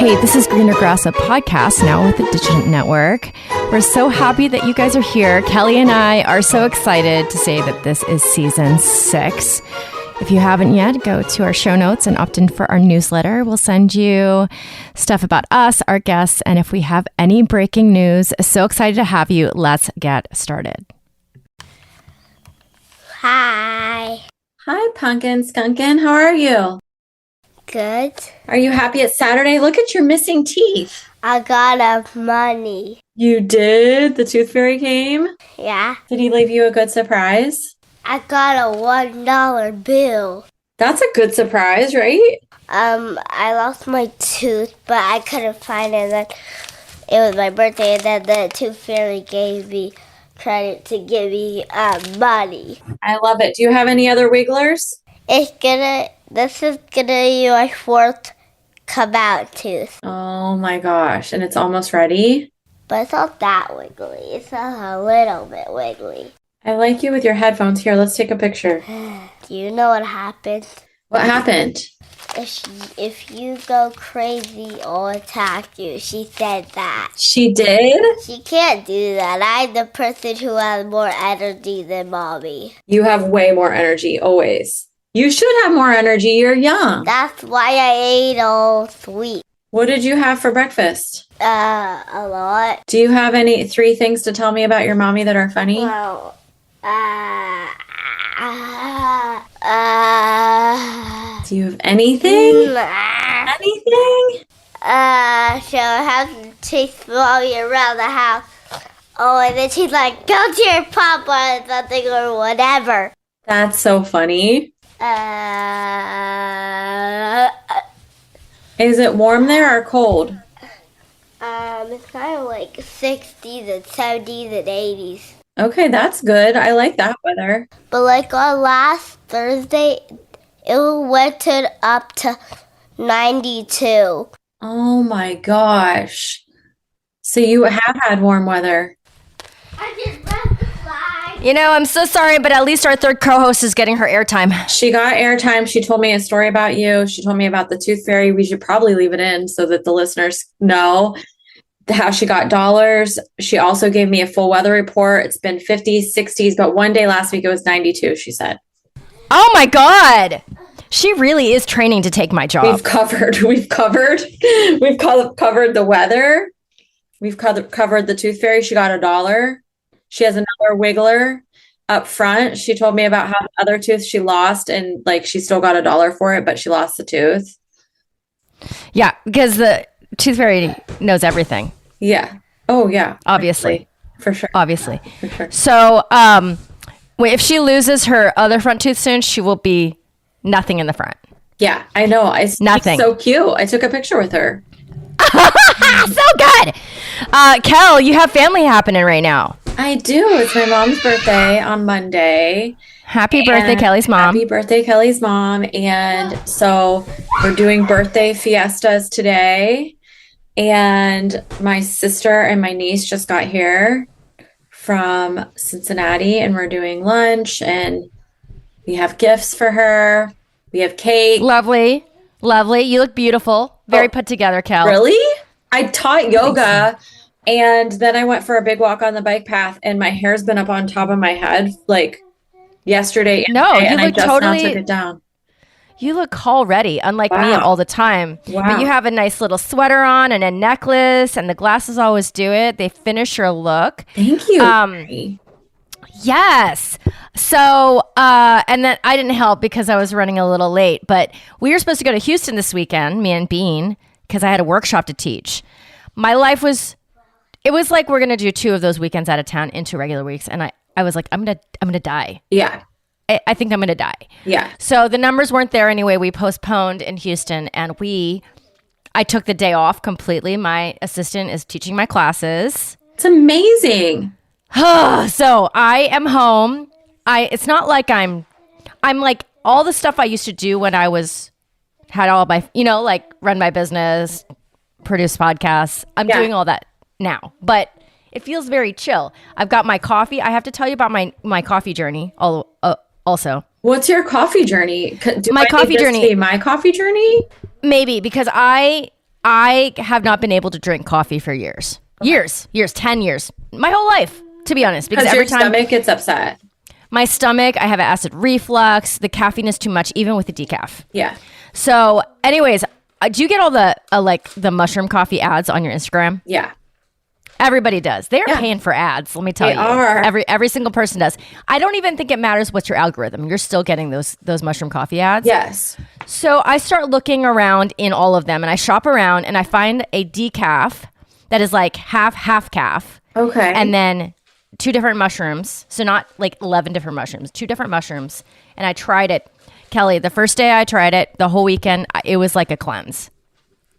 Hey, this is Greener Grass, a podcast now with the Digital Network. We're so happy that you guys are here. Kelli and I are so excited to say that this is season 6. If you haven't yet, go to our show notes and opt in for our newsletter. We'll send you stuff about us, our guests, and if we have any breaking news. So excited to have you. Let's get started. Hi. Hi, Pumpkin Skunkin. How are you? Good. Are you happy it's Saturday? Look at your missing teeth. I got money. You did? The tooth fairy came? Yeah. Did he leave you a good surprise? I got a $1 bill. That's a good surprise, right? I lost my tooth, but I couldn't find it. And then it was my birthday, and then the tooth fairy gave me credit to give me money. I love it. Do you have any other wigglers? This is gonna be my 4th come out tooth. Oh my gosh. And it's almost ready? But it's not that wiggly. It's a little bit wiggly. I like you with your headphones. Here, let's take a picture. Do you know what happened? What happened? If you go crazy, I'll attack you. She said that. She did? She can't do that. I'm the person who has more energy than Mommy. You have way more energy, always. You should have more energy. You're young. That's why I ate all sweet. What did you have for breakfast? A lot. Do you have any 3 things to tell me about your mommy that are funny? Well, Do you have anything? Anything? So I have to chase Mommy around the house. Oh, and then she's like, go to your papa or something or whatever. That's so funny. Is it warm there or cold? It's kind of like 60s and 70s and 80s. Okay, that's good. I like that weather. But like on last Thursday, it went up to 92. Oh my gosh. So you have had warm weather. I just left the slide. You know, I'm so sorry, but at least our third co-host is getting her airtime. She got airtime. She told me a story about you. She told me about the tooth fairy. We should probably leave it in so that the listeners know how she got dollars. She also gave me a full weather report. It's been 50s, 60s, but one day last week it was 92, she said. Oh my God. She really is training to take my job. We've covered the weather. We've covered the tooth fairy. She got $1. She has another wiggler up front. She told me about how the other tooth she lost and like she still got $1 for it, but she lost the tooth. Yeah, because the tooth fairy knows everything. Yeah. Oh yeah. Obviously. For sure. Obviously. For sure. So if she loses her other front tooth soon, she will be nothing in the front. Yeah, I know. Nothing. She's so cute. I took a picture with her. So good. Kel, you have family happening right now. I do. It's my mom's birthday on Monday. Happy birthday, Kelly's mom. Happy birthday, Kelly's mom. And so we're doing birthday fiestas today. And my sister and my niece just got here from Cincinnati, and we're doing lunch, and we have gifts for her. We have cake. Lovely. Lovely. You look beautiful. Very put together, Kel. Really? I taught yoga, and then I went for a big walk on the bike path, and my hair's been up on top of my head like yesterday. No, you and I look just totally now took it down. You look call ready, unlike me Wow. all the time. Wow. But you have a nice little sweater on and a necklace, and the glasses always do it. They finish your look. Thank you. Kerry. Yes. So, and then I didn't help because I was running a little late, but we were supposed to go to Houston this weekend, me and Bean, because I had a workshop to teach. My life was, it was like we're going to do 2 of those weekends out of town into regular weeks. And I was like, I'm going to die. Yeah. I think I'm going to die. Yeah. So the numbers weren't there anyway. We postponed in Houston, and I took the day off completely. My assistant is teaching my classes. It's amazing. So I am home. It's not like I'm like all the stuff I used to do when I had all my, like run my business, produce podcasts. I'm doing all that now, but it feels very chill. I've got my coffee. I have to tell you about my coffee journey also. What's your coffee journey? My coffee journey. My coffee journey? Maybe, because I I have not been able to drink coffee for years. Years, 10 years. My whole life, to be honest. Because every your time stomach gets upset. my stomach, I have acid reflux. The caffeine is too much, even with the decaf. Yeah. So anyways, do you get all the like the mushroom coffee ads on your Instagram? Yeah. Everybody does. They're paying for ads. Let me tell you. Are. Every single person does. I don't even think it matters what's your algorithm. You're still getting those mushroom coffee ads. Yes. So I start looking around in all of them and I shop around and I find a decaf that is like half calf. Okay. And then 2 different mushrooms. So not like 11 different mushrooms, 2 different mushrooms. And I tried it. Kelly, the first day I tried it, the whole weekend, it was like a cleanse.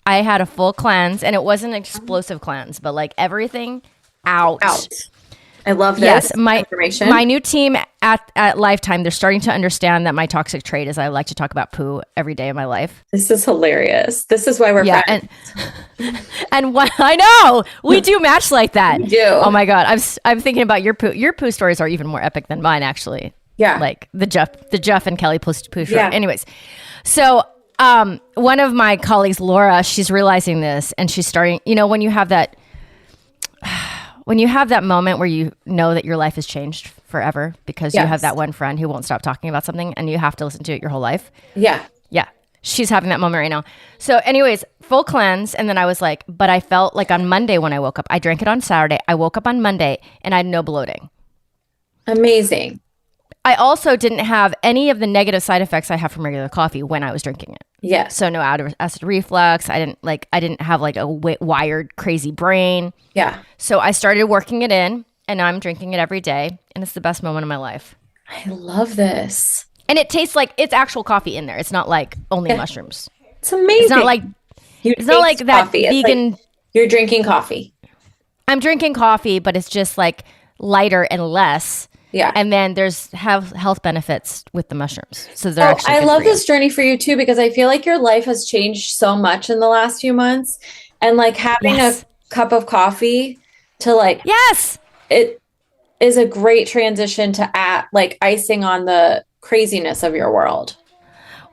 I had a full cleanse and it wasn't an explosive cleanse, but like everything out. I love this information. My new team at Lifetime, they're starting to understand that my toxic trait is I like to talk about poo every day of my life. This is hilarious. This is why we're friends. And what I know, we do match like that. We do. Oh my God. I'm thinking about your poo. Your poo stories are even more epic than mine, actually. Yeah. Like the Jeff and Kelly poo story. Yeah. Anyways. So one of my colleagues, Laura, she's realizing this and she's starting, when you have that moment where you know that your life has changed forever because you have that one friend who won't stop talking about something and you have to listen to it your whole life. Yeah. Yeah. She's having that moment right now. So anyways, full cleanse. And then I was like, but I felt like on Monday when I woke up, I drank it on Saturday. I woke up on Monday and I had no bloating. Amazing. I also didn't have any of the negative side effects I have from regular coffee when I was drinking it. Yeah. So no acid reflux. I didn't have like a wired crazy brain. Yeah. So I started working it in and I'm drinking it every day and it's the best moment of my life. I love this. And it tastes like it's actual coffee in there. It's not like only mushrooms. It's amazing. It's not like that vegan. Like you're drinking coffee. I'm drinking coffee, but it's just like lighter and less. Yeah. And then there's health benefits with the mushrooms. So they're actually I love this journey for you too, because I feel like your life has changed so much in the last few months. And like having a cup of coffee to like, it is a great transition to add like icing on the craziness of your world.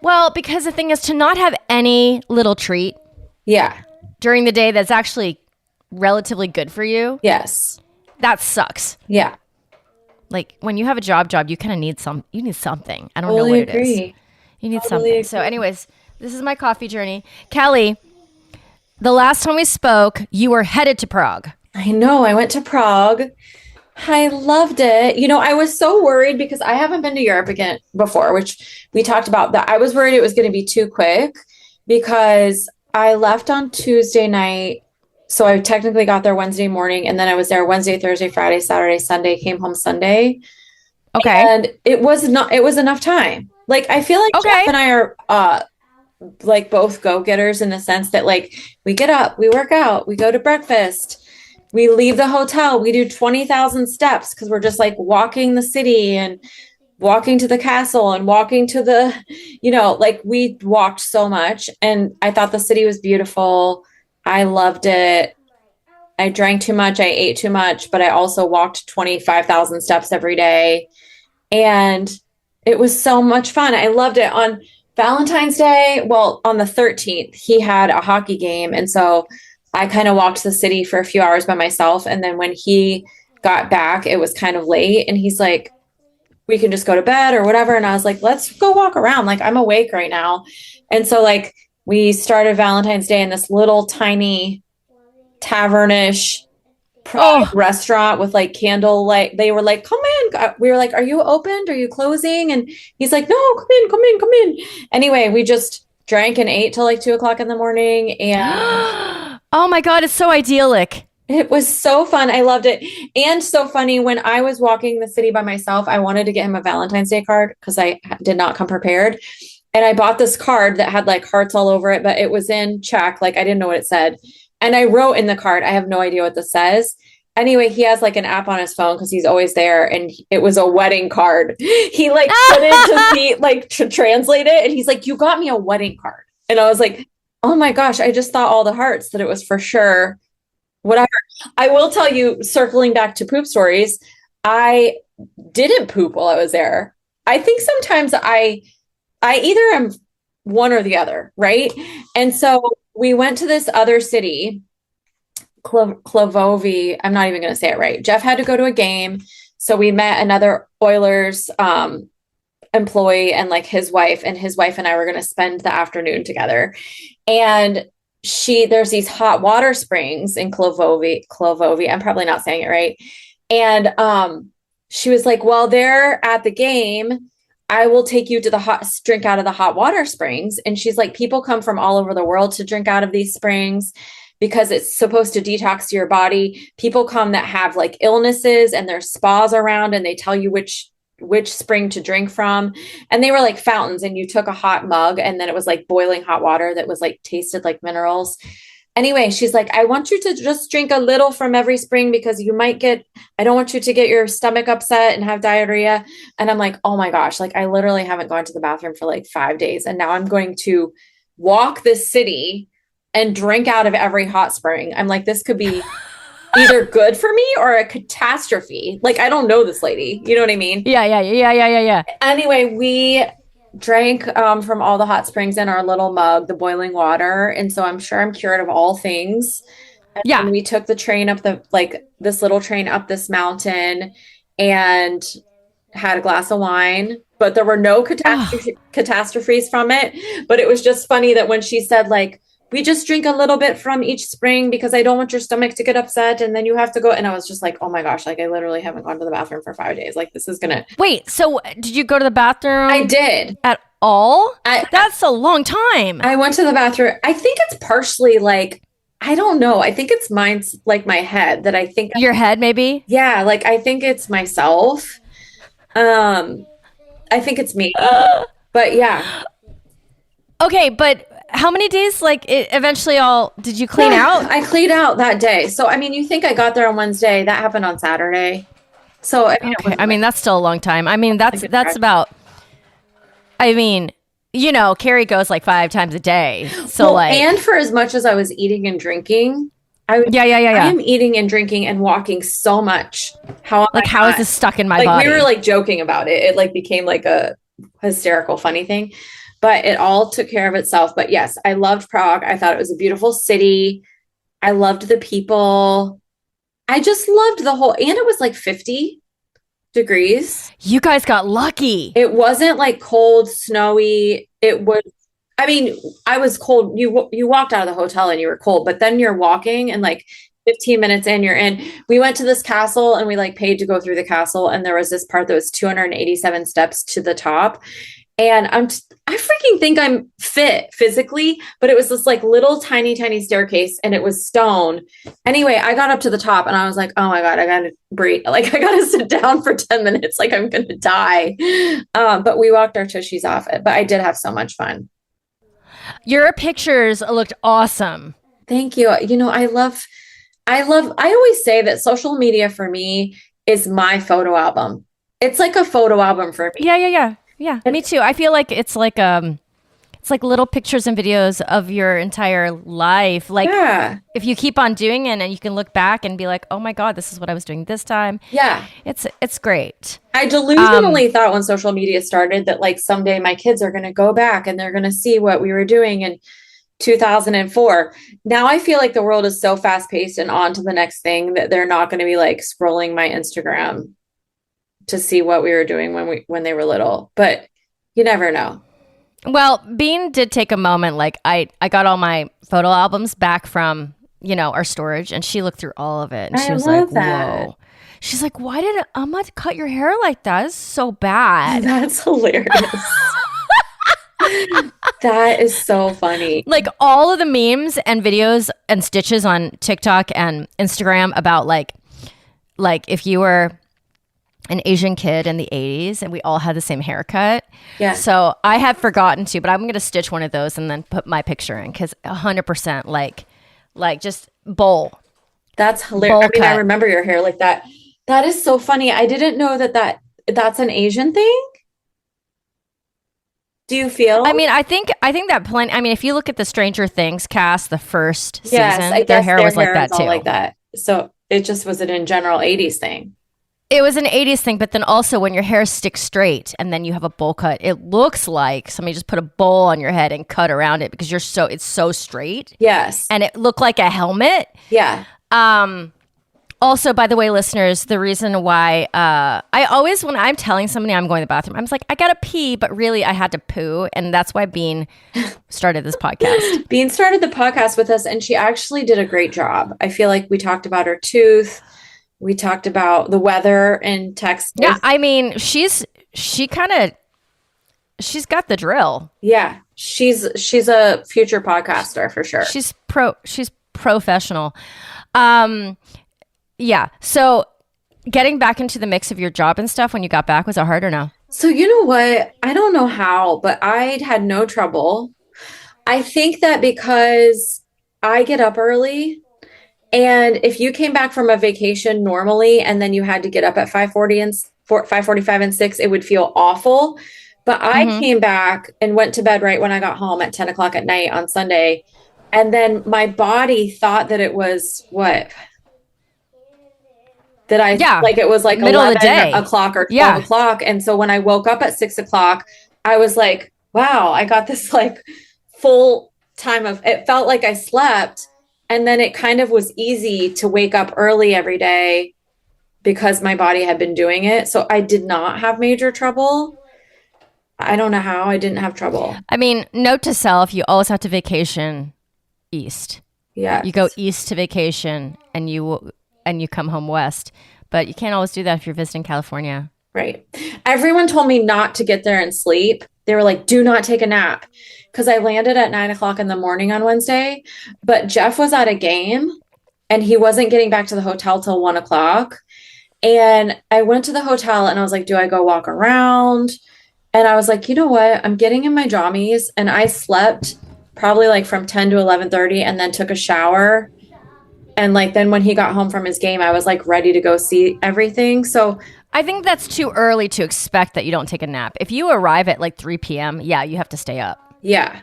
Well, because the thing is to not have any little treat. Yeah. During the day that's actually relatively good for you. Yes. That sucks. Yeah. Like when you have a job, you kind of need something. I don't know what it is. You need something. Agree. So anyways, this is my coffee journey. Kelly, the last time we spoke, you were headed to Prague. I know. I went to Prague. I loved it. I was so worried because I haven't been to Europe again before, which we talked about that. I was worried it was going to be too quick because I left on Tuesday night. So I technically got there Wednesday morning and then I was there Wednesday, Thursday, Friday, Saturday, Sunday, came home Sunday. Okay. And it was enough time. Like, I feel like Jeff and I are like both go-getters in the sense that like we get up, we work out, we go to breakfast, we leave the hotel, we do 20,000 steps because we're just like walking the city and walking to the castle and walking to the, like we walked so much and I thought the city was beautiful. I loved it. I drank too much. I ate too much, but I also walked 25,000 steps every day. And it was so much fun. I loved it. On Valentine's Day, on the 13th, he had a hockey game. And so I kind of walked the city for a few hours by myself. And then when he got back, it was kind of late. And he's like, we can just go to bed or whatever. And I was like, let's go walk around. Like, I'm awake right now. And so like, we started Valentine's Day in this little tiny tavernish restaurant with like candlelight. They were like, come in. We were like, are you opened? Are you closing? And he's like, no, come in. Anyway, we just drank and ate till like 2:00 in the morning. And oh my God, it's so idyllic. It was so fun. I loved it. And so funny, when I was walking the city by myself, I wanted to get him a Valentine's Day card because I did not come prepared. And I bought this card that had like hearts all over it, but it was in Czech. Like I didn't know what it said. And I wrote in the card, I have no idea what this says. Anyway, he has like an app on his phone because he's always there. And it was a wedding card. He like put it to see, like to translate it. And he's like, you got me a wedding card. And I was like, oh my gosh, I just thought all the hearts that it was for sure. Whatever. I will tell you, circling back to poop stories, I didn't poop while I was there. I think sometimes I either am one or the other, right? And so we went to this other city, Klavovi. I'm not even going to say it right. Jeff had to go to a game. So we met another Oilers employee and like his wife, and his wife and I were going to spend the afternoon together. And there's these hot water springs in Klavovi. I'm probably not saying it right. And she was like, well, they're at the game. I will take you to drink out of the hot water springs. And she's like, people come from all over the world to drink out of these springs because it's supposed to detox your body. People come that have like illnesses, and there's spas around, and they tell you which spring to drink from. And they were like fountains, and you took a hot mug, and then it was like boiling hot water that was like tasted like minerals. Anyway, she's like, I want you to just drink a little from every spring because I don't want you to get your stomach upset and have diarrhea. And I'm like, oh my gosh, like I literally haven't gone to the bathroom for like 5 days. And now I'm going to walk this city and drink out of every hot spring. I'm like, this could be either good for me or a catastrophe. Like, I don't know this lady. You know what I mean? Yeah. Anyway, we drank from all the hot springs in our little mug, the boiling water. And so I'm sure I'm cured of all things. And we took the train up this little train up this mountain and had a glass of wine, but there were no catastrophes from it. But it was just funny that when she said like, we just drink a little bit from each spring because I don't want your stomach to get upset. And then you have to go. And I was just like, oh my gosh, like I literally haven't gone to the bathroom for 5 days. Like this is going to. Wait, so did you go to the bathroom? I did. At all? That's a long time. I went to the bathroom. I think it's partially like, I don't know. I think it's mine's like my head that I think. Your head maybe? Yeah. Like I think it's myself. I think it's me. But yeah. Okay, but how many days, like, did you clean out? I cleaned out that day. So, I mean, you think I got there on Wednesday. That happened on Saturday. So, I mean, that's still a long time. I mean, that's about, Kerry goes like 5 times a day. So, and for as much as I was eating and drinking, I am eating and drinking and walking so much. How is this stuck in my body? We were like joking about it. It like became like a hysterical, funny thing. But it all took care of itself. But yes, I loved Prague. I thought it was a beautiful city. I loved the people. I just loved the whole, and it was like 50 degrees. You guys got lucky. It wasn't like cold, snowy. It was, I was cold. You walked out of the hotel and you were cold, but then you're walking and like 15 minutes in, you're in. We went to this castle and we like paid to go through the castle. And there was this part that was 287 steps to the top. And I freaking think I'm fit physically, but it was this like little tiny staircase and it was stone. Anyway, I got up to the top and I was like, oh my God, I got to breathe. Like I got to sit down for 10 minutes. Like I'm going to die. But we walked our tushies off it, but I did have so much fun. Your pictures looked awesome. Thank you. I always say that social media for me is my photo album. It's like a photo album for me. Yeah, me too. I feel like it's like little pictures and videos of your entire life. Like if you keep on doing it and you can look back and be like, oh my God, this is what I was doing this time. Yeah. It's great. I delusionally thought when social media started that like someday my kids are going to go back and they're going to see what we were doing in 2004. Now I feel like the world is so fast paced and on to the next thing that they're not going to be like scrolling my Instagram to see what we were doing when they were little, but you never know. Well, Bean did take a moment. Like I got all my photo albums back from, our storage, and she looked through all of it and she was like, whoa. She's like, why did Amma cut your hair like that? It's so bad. That's hilarious. That is so funny. Like all of the memes and videos and stitches on TikTok and Instagram about like if you were an Asian kid in the 80s and we all had the same haircut. Yeah. So I have forgotten to, but I'm going to stitch one of those and then put my picture in because 100% like just bowl. That's hilarious. I remember your hair like that. That is so funny. I didn't know that's an Asian thing. Do you feel? I think that if you look at the Stranger Things cast, the first season, their hair was like that too. Like that. So it just was an in general 80s thing. It was an 80s thing, but then also when your hair sticks straight and then you have a bowl cut, it looks like somebody just put a bowl on your head and cut around it because it's so straight. Yes. And it looked like a helmet. Yeah. Also, by the way, listeners, the reason why I always, when I'm telling somebody I'm going to the bathroom, I'm just like, I gotta pee, but really I had to poo. And that's why Bean started this podcast. Bean started the podcast with us and she actually did a great job. I feel like we talked about her tooth. We talked about the weather in Texas. Yeah, I mean, she's got the drill. Yeah, she's a future podcaster for sure. She's professional. Yeah. So getting back into the mix of your job and stuff when you got back, was it hard or no? So you know what? I don't know how, but I had no trouble. I think that because I get up early. And if you came back from a vacation normally and then you had to get up at 5:40 and 5:45 and 6, it would feel awful. But I came back and went to bed right when I got home at 10 o'clock at night on Sunday. And then my body thought that it was what? Like it was like middle of the day. o'clock or 12 o'clock. And so when I woke up at 6 o'clock, I was like, wow, I got this like full time it felt like I slept. And then it kind of was easy to wake up early every day because my body had been doing it. So I did not have major trouble. I don't know how I didn't have trouble. I mean, note to self, you always have to vacation east. Yeah. You go east to vacation and you come home west. But you can't always do that if you're visiting California. Right. Everyone told me not to get there and sleep. They were like, do not take a nap. Because I landed at 9 o'clock in the morning on Wednesday, but Jeff was at a game and he wasn't getting back to the hotel till 1 o'clock. And I went to the hotel and I was like, do I go walk around? And I was like, you know what? I'm getting in my jammies. And I slept probably like from 10 to 11:30 and then took a shower. And like, then when he got home from his game, I was like ready to go see everything. So I think that's too early to expect that you don't take a nap. If you arrive at like 3 p.m., yeah, you have to stay up. Yeah.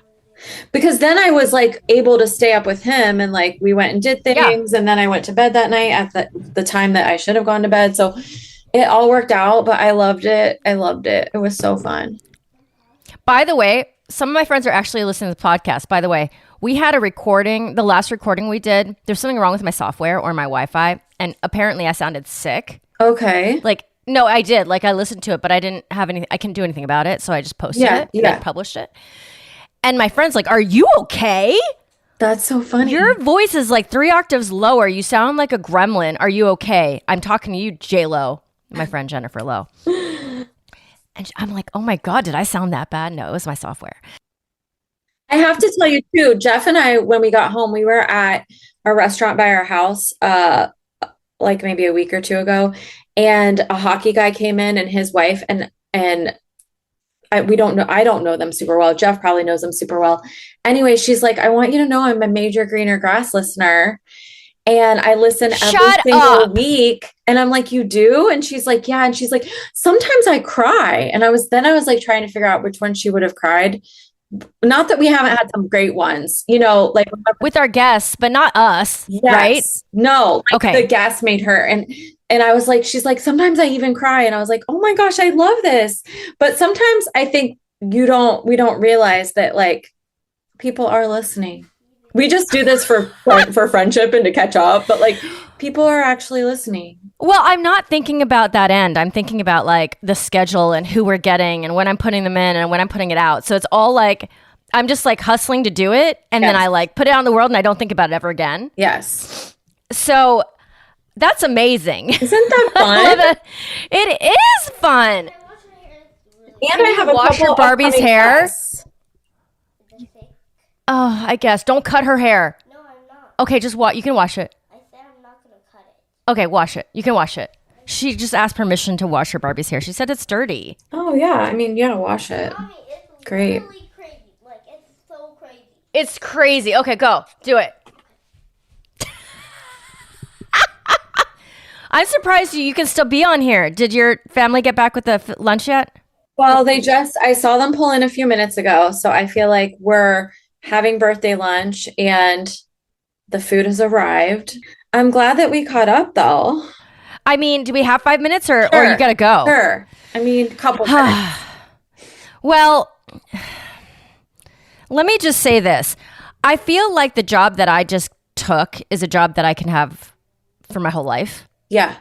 Because then I was like able to stay up with him and like we went and did things. And then I went to bed that night at the time that I should have gone to bed. So it all worked out, but I loved it. It was so fun. By the way, some of my friends are actually listening to the podcast. By the way, we had a recording, the last recording we did, there's something wrong with my software or my Wi-Fi. And apparently I sounded sick. Okay. Like, no, I did. Like I listened to it, but I didn't have anything. I couldn't do anything about it. So I just posted it and I published it. And my friend's like, are you okay? That's so funny. Your voice is like 3 octaves lower. You sound like a gremlin. Are you okay? I'm talking to you, J-Lo, my friend Jennifer Lowe. And I'm like, oh my God, did I sound that bad? No, it was my software. I have to tell you too, Jeff and I, when we got home, we were at a restaurant by our house, like maybe a week or two ago. And a hockey guy came in and his wife and I don't know them super well. Jeff probably knows them super well. Anyway, she's like, I want you to know I'm a major Greener Grass listener. And I listen every single week. And I'm like, you do? And she's like, yeah. And she's like, sometimes I cry. And I was like trying to figure out which one she would have cried. Not that we haven't had some great ones, you know, like with our guests, but not us. Yes. Right? No. Like okay. The guest made her. And I was like, she's like, sometimes I even cry. And I was like, oh my gosh, I love this. But sometimes I think we don't realize that like people are listening. We just do this for friendship and to catch up, but like people are actually listening. Well, I'm not thinking about that end. I'm thinking about like the schedule and who we're getting and when I'm putting them in and when I'm putting it out. So it's all like, I'm just like hustling to do it. And then I like put it out in the world and I don't think about it ever again. Yes. So that's amazing. Isn't that fun? I love it. It is fun. And I have a wash your Barbie's hair. Class. Oh, I guess. Don't cut her hair. No, I'm not. Okay, just you can wash it. I said I'm not going to cut it. Okay, wash it. You can wash it. She just asked permission to wash her Barbie's hair. She said it's dirty. Oh, yeah. I mean, yeah, wash it. Mommy, it's great. Really crazy. Like, it's so crazy. It's crazy. Okay, go. Do it. I'm surprised you can still be on here. Did your family get back with the lunch yet? Well, I saw them pull in a few minutes ago. So I feel like we're having birthday lunch and the food has arrived. I'm glad that we caught up though. I mean, do we have 5 minutes or you got to go? Sure. I mean, a couple minutes. Well, let me just say this. I feel like the job that I just took is a job that I can have for my whole life. Yeah.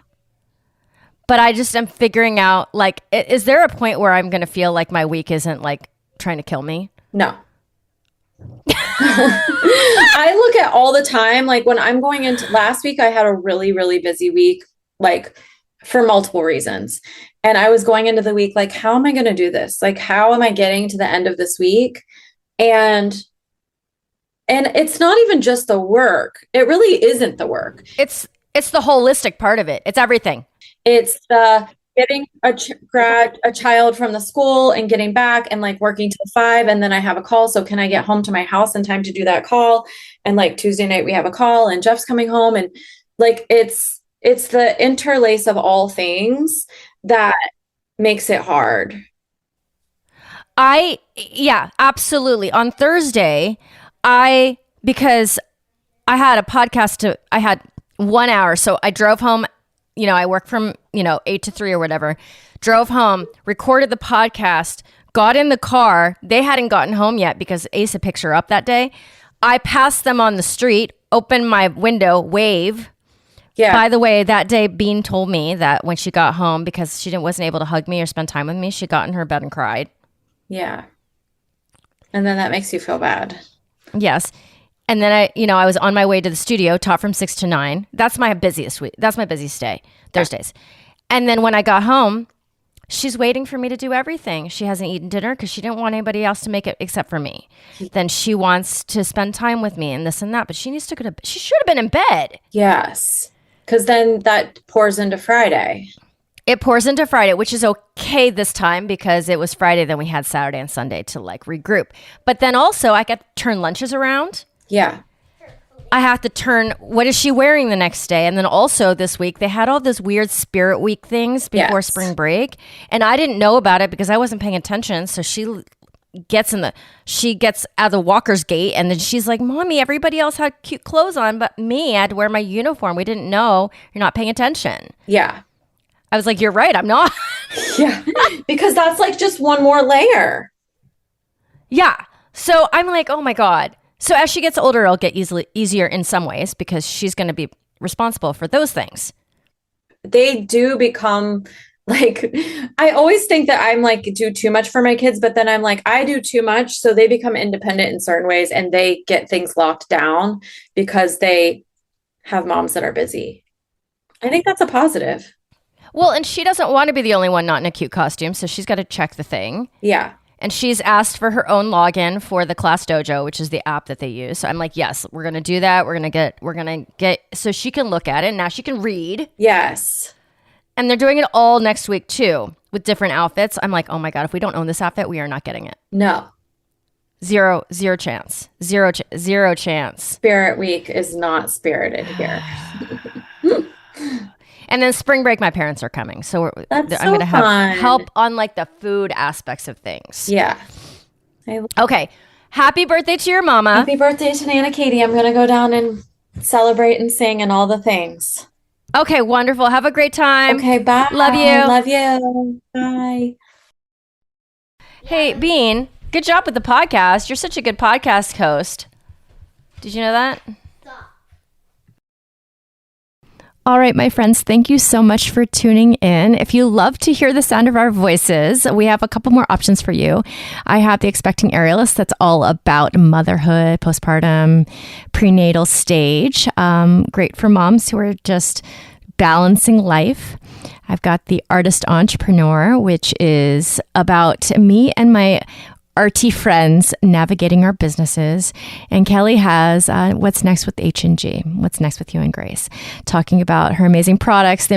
But I just am figuring out, like, is there a point where I'm going to feel like my week isn't like trying to kill me? No. I look at all the time, like when I'm going into last week, I had a really, really busy week, like for multiple reasons. And I was going into the week, like, how am I going to do this? Like, how am I getting to the end of this week? And it's not even just the work. It really isn't the work. It's the holistic part of it. It's everything. It's the getting a child from the school and getting back and like working till 5. And then I have a call. So can I get home to my house in time to do that call? And like Tuesday night we have a call and Jeff's coming home. And like, it's the interlace of all things that makes it hard. Yeah, absolutely. On Thursday, because I had a podcast I had 1 hour. So I drove home, I work from, 8 to 3 or whatever, drove home, recorded the podcast, got in the car. They hadn't gotten home yet because Asa picks her up that day. I passed them on the street, opened my window, wave. Yeah. By the way, that day, Bean told me that when she got home, because she wasn't able to hug me or spend time with me, she got in her bed and cried. Yeah. And then that makes you feel bad. Yes. And then I was on my way to the studio, taught from 6 to 9. That's my busiest week. That's my busiest day, Thursdays. And then when I got home, she's waiting for me to do everything. She hasn't eaten dinner because she didn't want anybody else to make it except for me. Then she wants to spend time with me and this and that, but she needs to go to she should have been in bed. Yes. Because then that pours into Friday. It pours into Friday, which is okay this time because it was Friday. Then we had Saturday and Sunday to like regroup. But then also I got to turn lunches around. Yeah. I have to turn, what is she wearing the next day? And then also this week, they had all those weird Spirit Week things before spring break. And I didn't know about it because I wasn't paying attention. So she gets out of the walker's gate and then she's like, Mommy, everybody else had cute clothes on, but me, I had to wear my uniform. We didn't know. You're not paying attention. Yeah. I was like, you're right. I'm not. Yeah. Because that's like just one more layer. Yeah. So I'm like, oh my God. So as she gets older, it'll get easier in some ways because she's going to be responsible for those things. They do become like, I always think that I'm like, do too much for my kids, but then I'm like, I do too much. So they become independent in certain ways and they get things locked down because they have moms that are busy. I think that's a positive. Well, and she doesn't want to be the only one not in a cute costume. So she's got to check the thing. Yeah. And she's asked for her own login for the Class Dojo, which is the app that they use. So I'm like, yes, we're going to do that. We're going to get, so she can look at it. And now she can read. Yes. And they're doing it all next week too, with different outfits. I'm like, oh my God, if we don't own this outfit, we are not getting it. No. Zero chance. Zero chance. Spirit Week is not spirited here. And then spring break, my parents are coming. So I'm going to have help on like the food aspects of things. Yeah. Okay. Happy birthday to your mama. Happy birthday to Nana Katie. I'm going to go down and celebrate and sing and all the things. Okay, wonderful. Have a great time. Okay, bye. Love you. Love you. Bye. Hey, Bean, good job with the podcast. You're such a good podcast host. Did you know that? All right, my friends, thank you so much for tuning in. If you love to hear the sound of our voices, we have a couple more options for you. I have the Expecting Aerialist that's all about motherhood, postpartum, prenatal stage. Great for moms who are just balancing life. I've got the Artist Entrepreneur, which is about me and my arty friends navigating our businesses. And Kelli has What's Next with H&G, What's Next with You and Grace, talking about her amazing products,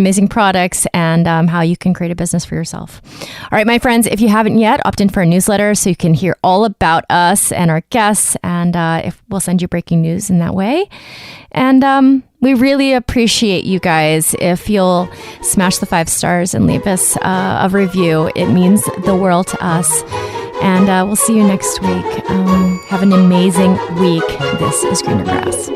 and how you can create a business for yourself. All right, my friends, if you haven't yet, opt in for a newsletter so you can hear all about us and our guests, and if we'll send you breaking news in that way. And we really appreciate you guys. If you'll smash the 5 stars and leave us a review, it means the world to us. And we'll see you next week. Have an amazing week. This is Greener Grass.